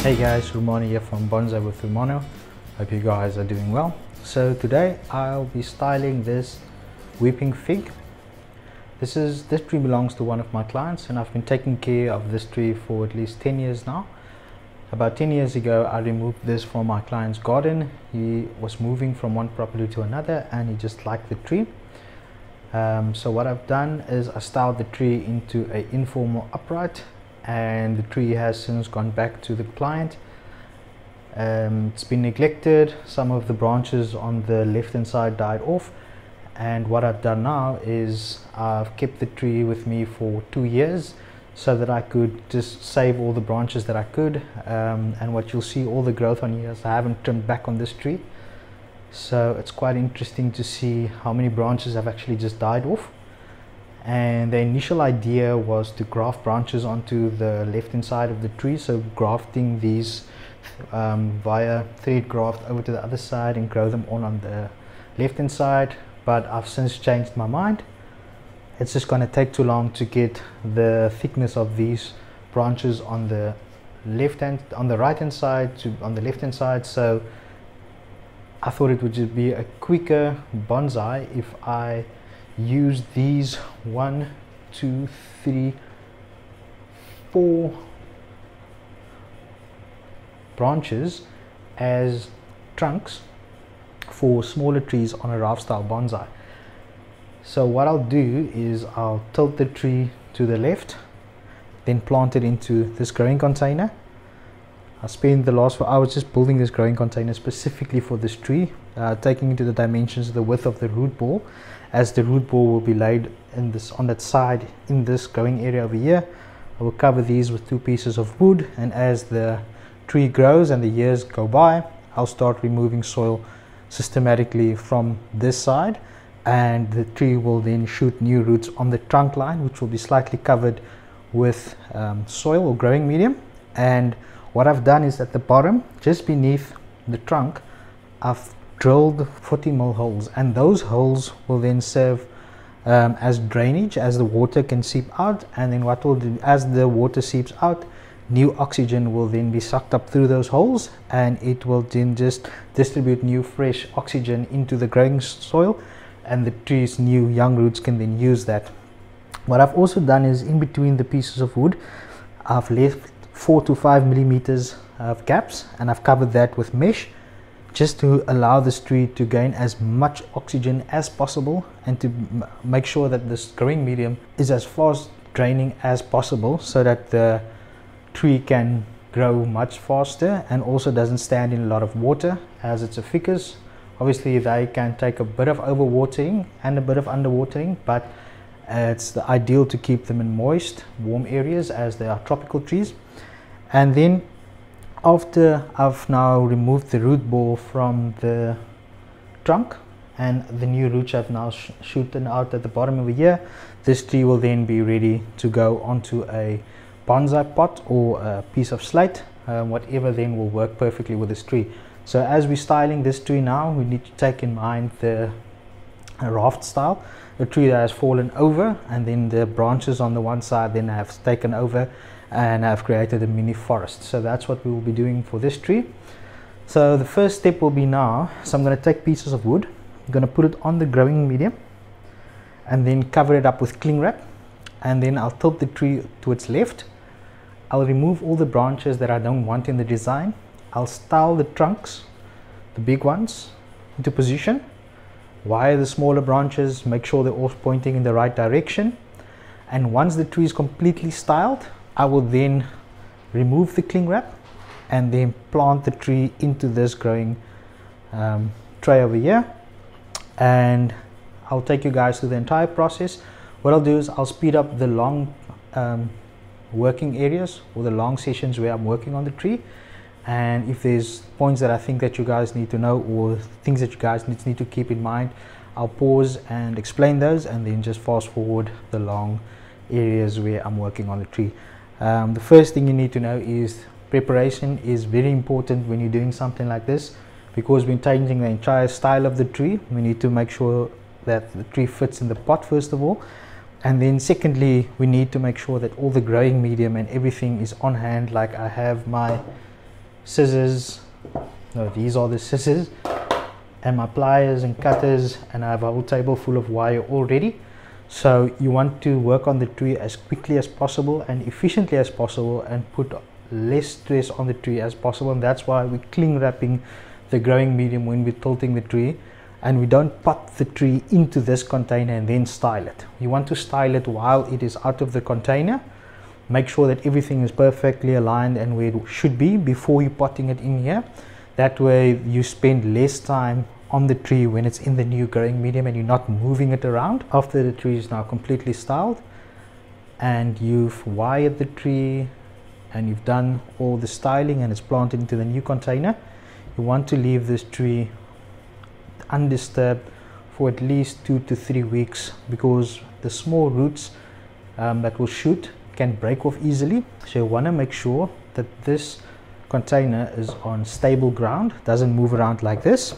Hey guys, Rumano here from Bonsai with Rumano. Hope you guys are doing well. So today I'll be styling this weeping fig. This tree belongs to one of my clients, and I've been taking care of this tree for at least 10 years now. About 10 years ago I removed this from my client's garden. He was moving from one property to another and he just liked the tree. So what I've done is I styled the tree into an informal upright, and the tree has since gone back to the client. It's been neglected. Some of the branches on the left hand side died off, and what I've done now is I've kept the tree with me for 2 years so that I could just save all the branches that I could, and what you'll see, all the growth on here is I haven't trimmed back on this tree. So it's quite interesting to see how many branches have actually just died off. And the initial idea was to graft branches onto the left hand side of the tree, so grafting these via thread graft over to the other side and grow them all on the left hand side. But I've since changed my mind. It's just going to take too long to get the thickness of these branches on the right hand side to on the left hand side, so I thought it would just be a quicker bonsai if I use these 1, 2, 3, 4 branches as trunks for smaller trees on a raft style bonsai. So what I'll do is I'll tilt the tree to the left, then plant it into this growing container. I spent the last 4 hours just building this growing container specifically for this tree, taking into the dimensions the width of the root ball, as the root ball will be laid in this on that side in this growing area over here. I will cover these with 2 pieces of wood, and as the tree grows and the years go by, I'll start removing soil systematically from this side, and the tree will then shoot new roots on the trunk line, which will be slightly covered with soil or growing medium. And what I've done is at the bottom, just beneath the trunk, I've drilled 40mm holes, and those holes will then serve as drainage, as the water can seep out. And then what will do, as the water seeps out, new oxygen will then be sucked up through those holes, and it will then just distribute new fresh oxygen into the growing soil, and the tree's new young roots can then use that. What I've also done is, in between the pieces of wood, I've left 4 to 5 millimeters of gaps, and I've covered that with mesh, just to allow this tree to gain as much oxygen as possible, and to make sure that this growing medium is as fast draining as possible, so that the tree can grow much faster and also doesn't stand in a lot of water, as it's a ficus. Obviously they can take a bit of overwatering and a bit of underwatering, but it's ideal to keep them in moist, warm areas, as they are tropical trees. And then after I've now removed the root ball from the trunk and the new roots have now shooten out at the bottom over here, this tree will then be ready to go onto a bonsai pot or a piece of slate, whatever then will work perfectly with this tree. So as we're styling this tree now, we need to take in mind the raft style, a tree that has fallen over, and then the branches on the one side then have taken over and I've created a mini forest. So that's what we will be doing for this tree. So the first step will be now, so I'm going to take pieces of wood, I'm going to put it on the growing medium and then cover it up with cling wrap, and then I'll tilt the tree to its left. I'll remove all the branches that I don't want in the design. I'll style the trunks, the big ones, into position, wire the smaller branches, make sure they're all pointing in the right direction. And once the tree is completely styled, I will then remove the cling wrap and then plant the tree into this growing tray over here, and I'll take you guys through the entire process. What I'll do is I'll speed up the long working areas or the long sessions where I'm working on the tree, and if there's points that I think that you guys need to know or things that you guys need to keep in mind, I'll pause and explain those, and then just fast forward the long areas where I'm working on the tree. The first thing you need to know is preparation is very important when you're doing something like this, because we're changing the entire style of the tree. We need to make sure that the tree fits in the pot first of all, And then secondly, we need to make sure that all the growing medium and everything is on hand. Like I have my scissors. No, these are the scissors, and my pliers and cutters, and I have a whole table full of wire already. So you want to work on the tree as quickly as possible and efficiently as possible, and put less stress on the tree as possible, and that's why we're cling wrapping the growing medium when we're tilting the tree, and we don't pop the tree into this container and then style it. You want to style it while it is out of the container. Make sure that everything is perfectly aligned and where it should be before you're potting it in here. That way you spend less time on the tree when it's in the new growing medium and you're not moving it around. After the tree is now completely styled and you've wired the tree and you've done all the styling and it's planted into the new container, you want to leave this tree undisturbed for at least 2 to 3 weeks, because the small roots that will shoot can break off easily. So you want to make sure that this container is on stable ground, doesn't move around like this.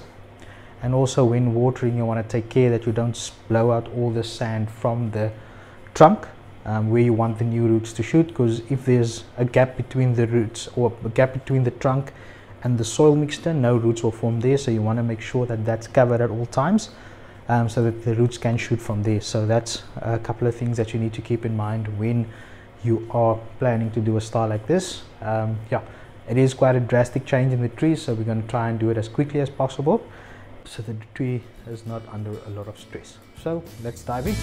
And also when watering, you want to take care that you don't blow out all the sand from the trunk where you want the new roots to shoot, because if there's a gap between the roots or a gap between the trunk and the soil mixture, no roots will form there. So you want to make sure that that's covered at all times, so that the roots can shoot from there. So that's a couple of things that you need to keep in mind when you are planning to do a style like this. Yeah, it is quite a drastic change in the tree, so we're going to try and do it as quickly as possible so that the tree is not under a lot of stress. So let's dive in.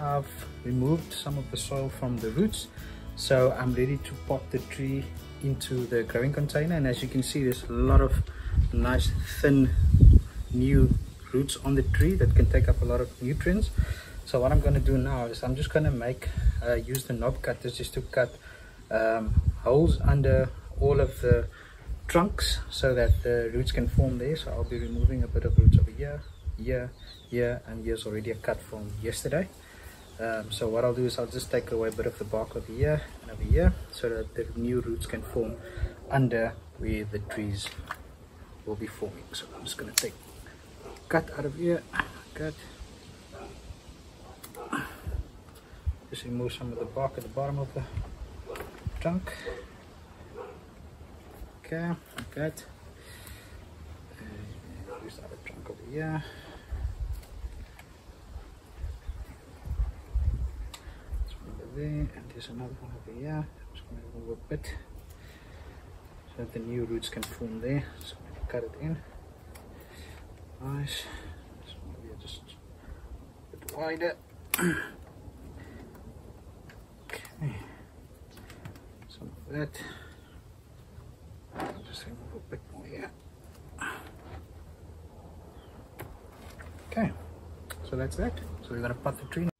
I've removed some of the soil from the roots, so I'm ready to pot the tree into the growing container. And as you can see, there's a lot of nice thin new roots on the tree that can take up a lot of nutrients. So what I'm going to do now is I'm just going to use the knob cutters just to cut holes under all of the trunks so that the roots can form there. So I'll be removing a bit of roots over here, here, and here's already a cut from yesterday. So what I'll do is I'll just take away a bit of the bark over here and over here so that the new roots can form under where the trees will be forming. So I'm just going to take a cut out of here, cut. Just remove some of the bark at the bottom of the trunk. Okay, like that. And use the other trunk over here. This one over there, and there's another one over here. I'm just going to remove a bit so that the new roots can form there. So I'm going to cut it in. Nice. This one over here just a bit wider. Okay. Some of that. I'll just remove a bit more here. Okay, so that's that. So we're going to pot the tree now.